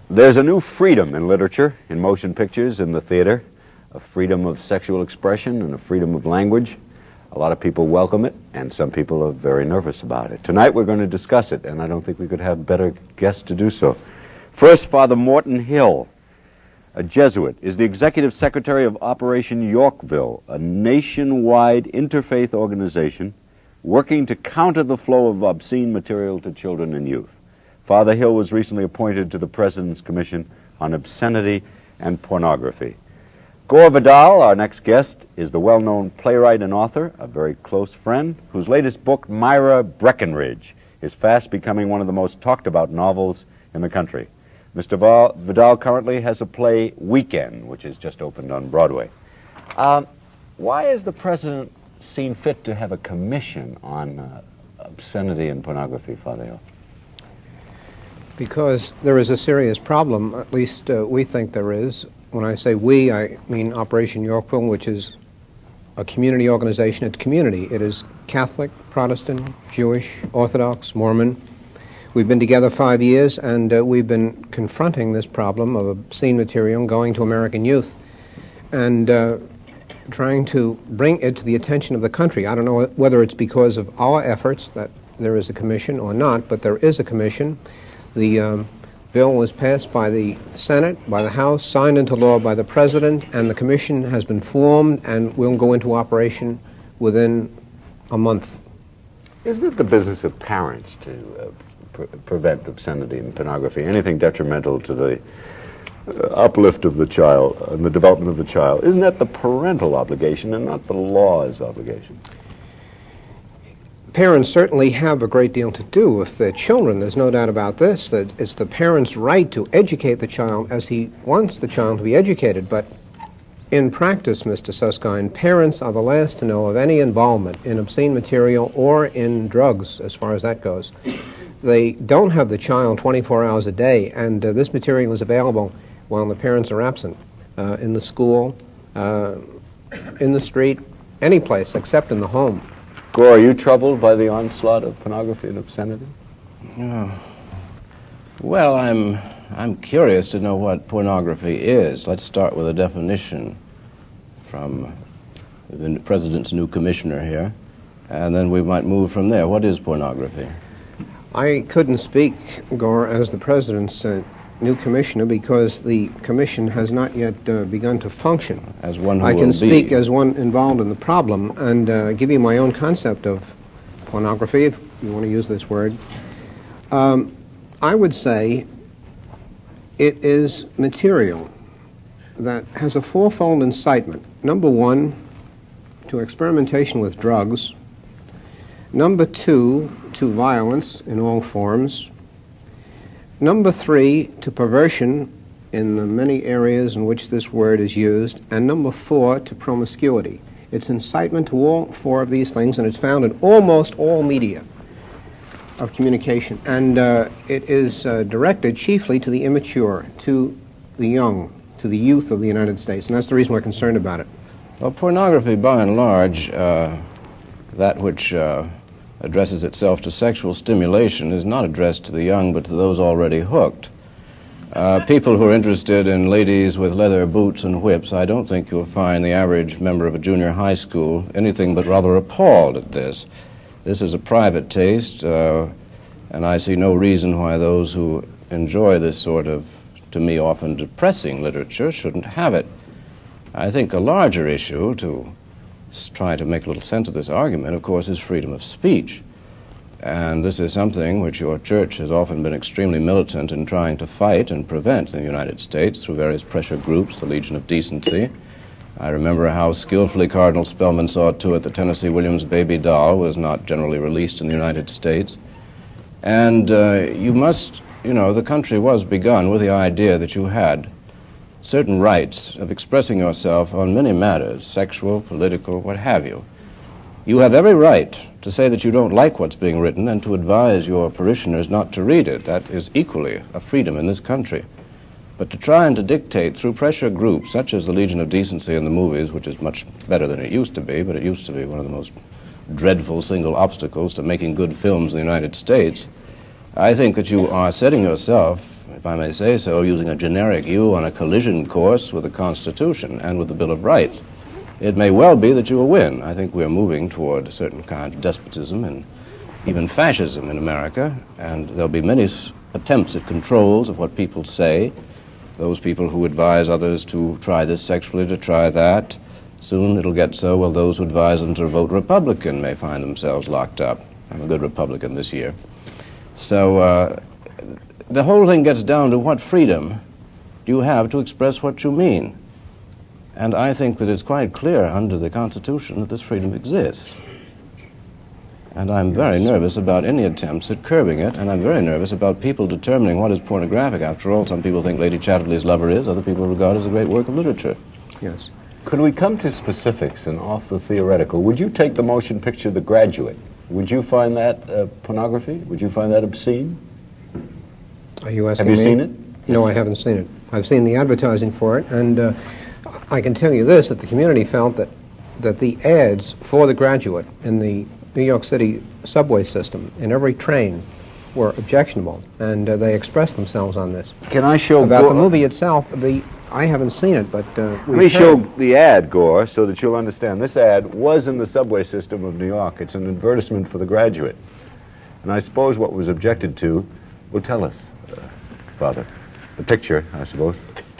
There's a new freedom in literature, in motion pictures, in the theater, a freedom of sexual expression and a freedom of language. A lot of people welcome it, and some people are very nervous about it. Tonight we're going to discuss it, and I don't think we could have better guests to do so. First, Father Morton Hill, a Jesuit, is the Executive Secretary of Operation Yorkville, a nationwide interfaith organization working to counter the flow of obscene material to children and youth. Father Hill was recently appointed to the President's Commission on Obscenity and Pornography. Gore Vidal, our next guest, is the well-known playwright and author, a very close friend, whose latest book, Myra Breckenridge, is fast becoming one of the most talked-about novels in the country. Mr. Vidal currently has a play, Weekend, which has just opened on Broadway. Why has the President seen fit to have a commission on obscenity and pornography, Father Hill? Because there is a serious problem, at least we think there is. When I say we, I mean Operation Yorkville, which is a community organization. It's community. It is Catholic, Protestant, Jewish, Orthodox, Mormon. We've been together 5 years, and we've been confronting this problem of obscene material going to American youth and trying to bring it to the attention of the country. I don't know whether it's because of our efforts that there is a commission or not, but there is a commission. The bill was passed by the Senate, by the House, signed into law by the President, and the commission has been formed and will go into operation within a month. Isn't it the business of parents to prevent obscenity and pornography, anything detrimental to the uplift of the child and the development of the child? Isn't that the parental obligation and not the law's obligation? Parents certainly have a great deal to do with their children. There's no doubt about this, that it's the parent's right to educate the child as he wants the child to be educated. But in practice, Mr. Susskind, parents are the last to know of any involvement in obscene material or in drugs, as far as that goes. They don't have the child 24 hours a day, and this material is available while the parents are absent, in the school, in the street, any place except in the home. Gore, are you troubled by the onslaught of pornography and obscenity? Well, I'm curious to know what pornography is. Let's start with a definition from the President's new commissioner here, and then we might move from there. What is pornography? I couldn't speak, Gore, as the President's new commissioner because the commission has not yet begun to function. As one who I can will speak be. as one involved in the problem and give you my own concept of pornography, if you want to use this word. I would say it is material that has a fourfold incitement. Number one, to experimentation with drugs. Number two, to violence in all forms. Number three, to perversion in the many areas in which this word is used. And number four, to promiscuity. It's incitement to all four of these things, and it's found in almost all media of communication. And it is directed chiefly to the immature, to the young, to the youth of the United States. And that's the reason we're concerned about it. Well, pornography, by and large, that which addresses itself to sexual stimulation is not addressed to the young, but to those already hooked. People who are interested in ladies with leather boots and whips, I don't think you'll find the average member of a junior high school anything but rather appalled at this. This is a private taste, and I see no reason why those who enjoy this sort of, to me, often depressing literature shouldn't have it. I think a larger issue, to try to make a little sense of this argument, of course, is freedom of speech. And this is something which your church has often been extremely militant in trying to fight and prevent in the United States through various pressure groups, the Legion of Decency. I remember how skillfully Cardinal Spellman saw to it that Tennessee Williams' baby doll was not generally released in the United States. And the country was begun with the idea that you had certain rights of expressing yourself on many matters, sexual, political, what have you. You have every right to say that you don't like what's being written and to advise your parishioners not to read it. That is equally a freedom in this country. But to try and to dictate through pressure groups, such as the Legion of Decency in the movies, which is much better than it used to be, but it used to be one of the most dreadful single obstacles to making good films in the United States, I think that you are setting yourself if I may say so, using a generic view on a collision course with the Constitution and with the Bill of Rights. It may well be that you will win. I think we're moving toward a certain kind of despotism and even fascism in America, and there'll be many attempts at controls of what people say. Those people who advise others to try this sexually, to try that. Soon it'll get so, well, those who advise them to vote Republican may find themselves locked up. I'm a good Republican this year. So the whole thing gets down to what freedom do you have to express what you mean. And I think that it's quite clear under the Constitution that this freedom exists. And I'm very nervous about any attempts at curbing it, and I'm very nervous about people determining what is pornographic. After all, some people think Lady Chatterley's Lover is, other people regard it as a great work of literature. Yes. Could we come to specifics and off the theoretical? Would you take the motion picture The Graduate? Would you find that pornography? Would you find that obscene? Are you asking me? Have you me? seen it? No, I haven't seen it. I've seen the advertising for it, and I can tell you this, that the community felt that the ads for The Graduate in the New York City subway system, in every train, were objectionable, and they expressed themselves on this. Can I show About Gore? the movie itself, I haven't seen it, but Let me show the ad, Gore, so that you'll understand. This ad was in the subway system of New York. It's an advertisement for The Graduate. And I suppose what was objected to will tell us, Father. The picture, I suppose.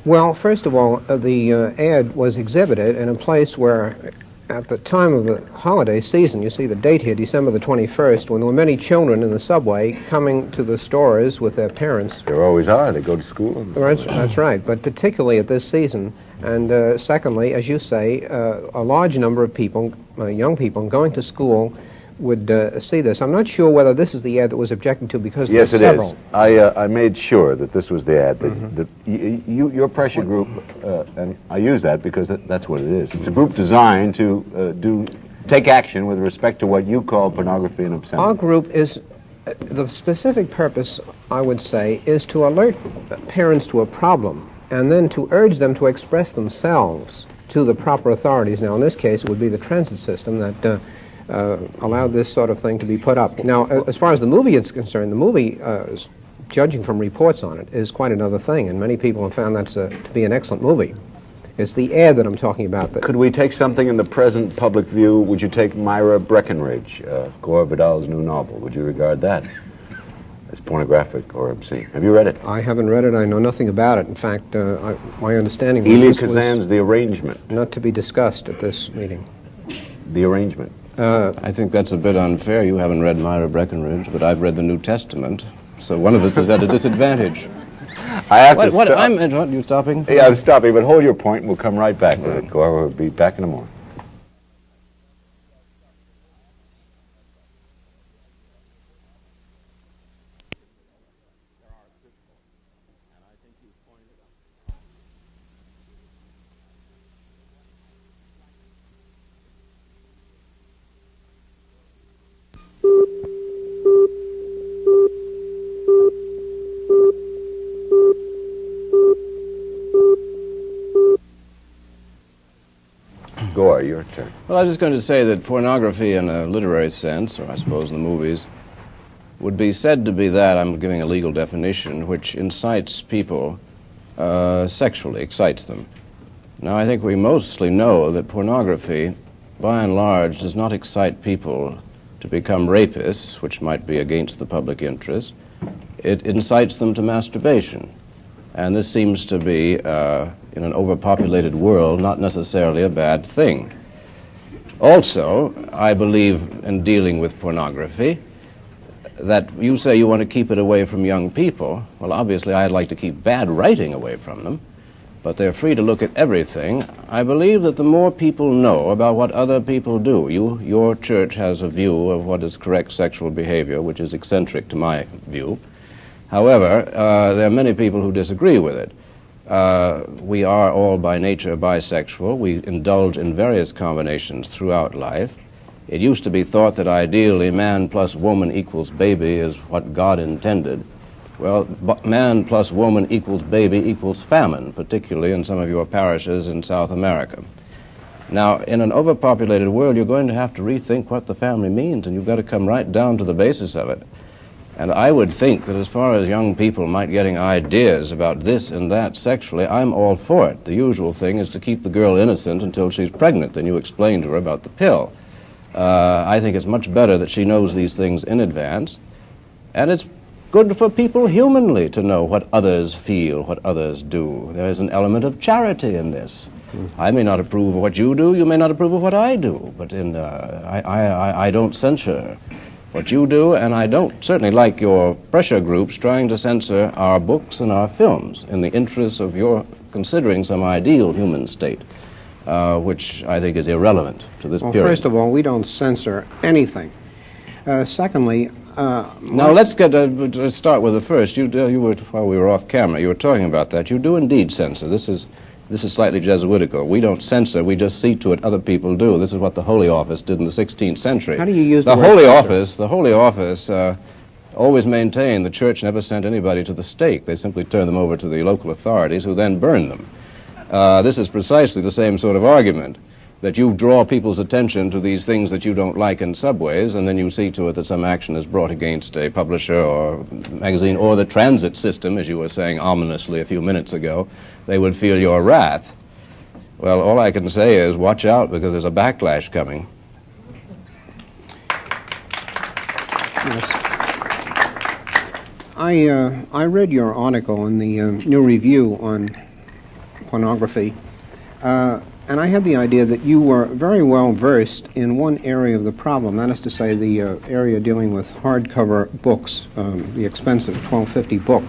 Well, first of all, the ad was exhibited in a place where, at the time of the holiday season, you see the date here, December the 21st, when there were many children in the subway coming to the stores with their parents. There always are. They go to school. In the subway. That's right, but particularly at this season. And secondly, as you say, a large number of people, young people, going to school would see this. I'm not sure whether this is the ad that was objected to because yes, there's it several. Is. I made sure that this was the ad. That your pressure group, and I use that because that's what it is. It's a group designed to take action with respect to what you call pornography and obscenity. Our group is, the specific purpose, I would say, is to alert parents to a problem and then to urge them to express themselves to the proper authorities. Now, in this case, it would be the transit system that allowed this sort of thing to be put up. Now, as far as the movie is concerned, the movie, judging from reports on it, is quite another thing, and many people have found that to be an excellent movie. It's the ad that I'm talking about. Could we take something in the present public view? Would you take Myra Breckenridge, Gore Vidal's new novel? Would you regard that as pornographic or obscene? Have you read it? I haven't read it. I know nothing about it. In fact, my understanding was Elia this Kazan's was The Arrangement. not to be discussed at this meeting. The Arrangement. I think that's a bit unfair. You haven't read Myra Breckenridge, but I've read the New Testament, so one of us is at a disadvantage. I have to What? stop. You stopping? Yeah, I'm stopping, but hold your point and we'll come right back with it. Gore, we'll be back in a moment. Gore, your turn. Well, I was just going to say that pornography in a literary sense, or I suppose in the movies, would be said to be that, I'm giving a legal definition, which incites people sexually, excites them. Now, I think we mostly know that pornography, by and large, does not excite people to become rapists, which might be against the public interest. It incites them to masturbation. And this seems to be, in an overpopulated world, not necessarily a bad thing. Also, I believe in dealing with pornography, that you say you want to keep it away from young people. Well, obviously, I'd like to keep bad writing away from them, but they're free to look at everything. I believe that the more people know about what other people do, your church has a view of what is correct sexual behavior, which is eccentric to my view. However, there are many people who disagree with it. We are all by nature bisexual. We indulge in various combinations throughout life. It used to be thought that ideally man plus woman equals baby is what God intended. Well, man plus woman equals baby equals famine, particularly in some of your parishes in South America. Now, in an overpopulated world, you're going to have to rethink what the family means, and you've got to come right down to the basis of it. And I would think that as far as young people might getting ideas about this and that sexually, I'm all for it. The usual thing is to keep the girl innocent until she's pregnant. Then you explain to her about the pill. I think it's much better that she knows these things in advance. And it's good for people humanly to know what others feel, what others do. There is an element of charity in this. I may not approve of what you do, you may not approve of what I do, but I don't censure what you do, and I don't certainly like your pressure groups trying to censor our books and our films in the interests of your considering some ideal human state, which I think is irrelevant to this period. First of all, we don't censor anything. Secondly, now let's start with the first. You were, while we were off camera, you were talking about that. You do indeed censor. This is slightly Jesuitical. We don't censor, we just see to it other people do. This is what the Holy Office did in the 16th century. How do you use the word Holy censor? Office? The Holy Office always maintained the church never sent anybody to the stake. They simply turned them over to the local authorities who then burned them. This is precisely the same sort of argument, that you draw people's attention to these things that you don't like in subways, and then you see to it that some action is brought against a publisher or magazine or the transit system, as you were saying ominously a few minutes ago. They would feel your wrath. Well, all I can say is watch out, because there's a backlash coming. Yes. I read your article in the New Review on pornography, and I had the idea that you were very well versed in one area of the problem, that is to say the area dealing with hardcover books, the expensive $12.50 book.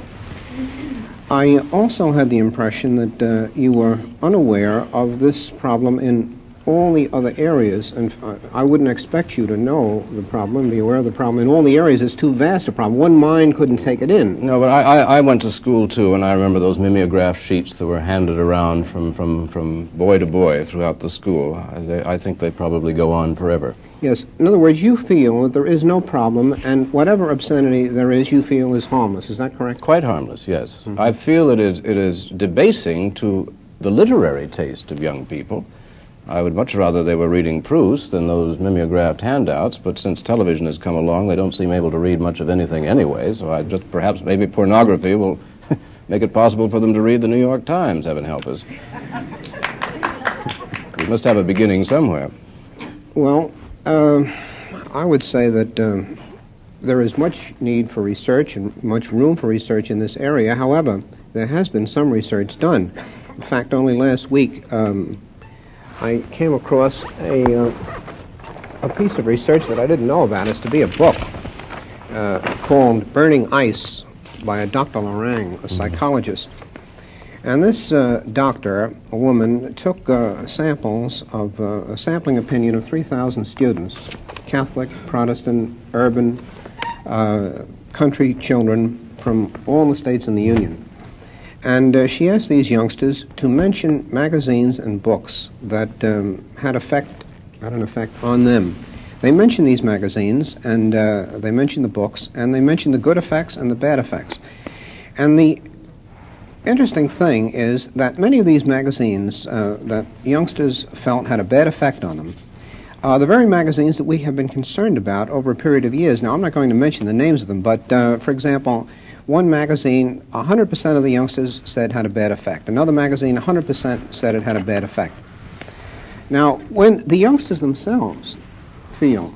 I also had the impression that you were unaware of this problem in all the other areas, and I wouldn't expect you to know the problem, be aware of the problem. In all the areas, it's too vast a problem. One mind couldn't take it in. No, but I went to school, too, and I remember those mimeograph sheets that were handed around from boy to boy throughout the school. I think they probably go on forever. Yes. In other words, you feel that there is no problem, and whatever obscenity there is, you feel is harmless. Is that correct? Quite harmless, yes. Mm-hmm. I feel that it is debasing to the literary taste of young people. I would much rather they were reading Proust than those mimeographed handouts, but since television has come along, they don't seem able to read much of anything anyway, so perhaps maybe pornography will make it possible for them to read the New York Times, heaven help us. We must have a beginning somewhere. Well, I would say that there is much need for research and much room for research in this area. However, there has been some research done. In fact, only last week, I came across a piece of research that I didn't know about. It's to be a book called Burning Ice by a Dr. Lorang, a psychologist. And this doctor, a woman, took samples of a sampling opinion of 3,000 students, Catholic, Protestant, urban, country children from all the states in the Union. And she asked these youngsters to mention magazines and books that had an effect on them. They mentioned these magazines, and they mentioned the books, and they mentioned the good effects and the bad effects. And the interesting thing is that many of these magazines that youngsters felt had a bad effect on them are the very magazines that we have been concerned about over a period of years. Now, I'm not going to mention the names of them, but for example, one magazine, 100% of the youngsters said had a bad effect. Another magazine, 100% said it had a bad effect. Now, when the youngsters themselves feel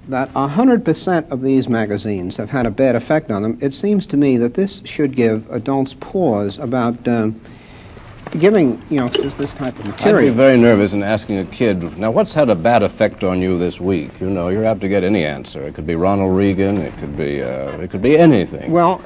that 100% of these magazines have had a bad effect on them, it seems to me that this should give adults pause about giving youngsters this type of material. I'd be very nervous in asking a kid, now what's had a bad effect on you this week? You know, you're apt to get any answer. It could be Ronald Reagan, it could be anything. Well,